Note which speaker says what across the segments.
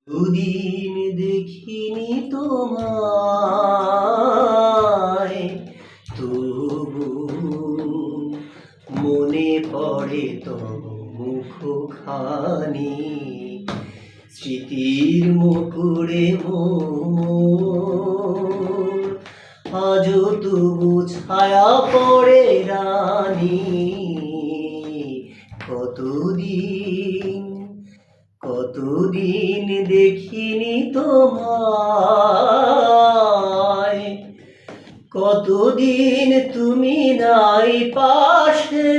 Speaker 1: দুদিন দেখিনি তোমায়, তবু মনে পড়ে তব মুখখানি। স্মৃতির মুকুরে মোর আজও তবু ছায়া পড়ে রানী। কতদিন দেখিনি তোমায়, কতদিন তুমি নাই পাশে,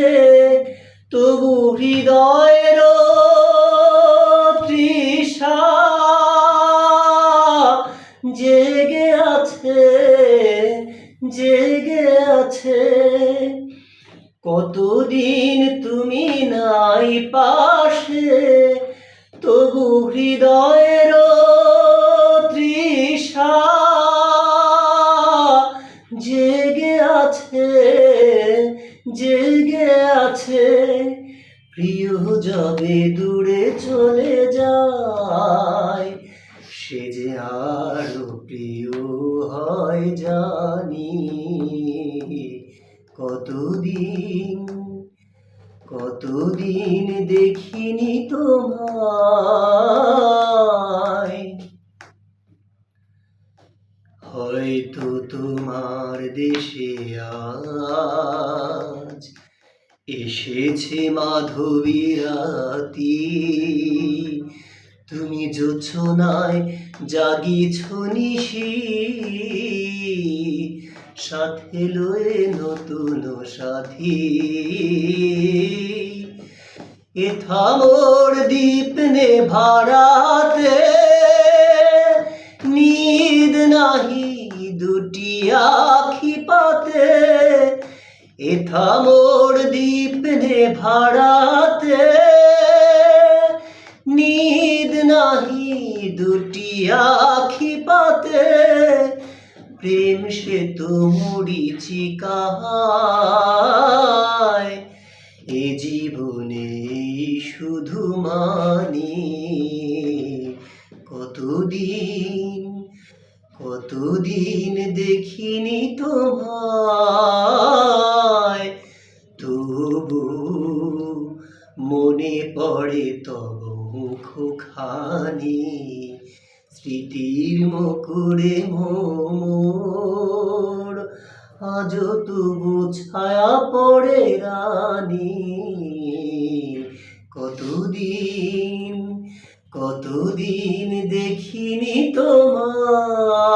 Speaker 1: তবু হৃদয়ের তৃষা জেগে আছে, জেগে আছে। কতদিন তুমি নাই পাশে, তবু হৃদয়ের তৃষা জেগে আছে, জেগে আছে। প্রিয় যবে দূরে চলে যায়, সে যে আরো প্রিয় হয় জানি। কতদিন দেখিনি তোমায়। হয়তো তোমার দেশে আজ এসেছে মাধবী রাতি, তুমি জোছনায় জাগিছ নিশি, সাথে লয়ে নতুন সাথী। এথা মোর দীপ নেভারাতে, নিদ নাহি দুটি আখি পাতে। এথা মোর দীপ নেভারাতে, নিদ নাহি দুটি আখি পাতে। প্রেম সে তো মরিচিকায়, এ জীবনে শুধু মানি। কতদিন দেখিনি তোমায়, তবু মনে পড়ে তব মুখখানি। স্মৃতির মুকুরে মোর আজও তবু ছায়া পড়ে রানী। কতদিন দেখিনি তোমায়।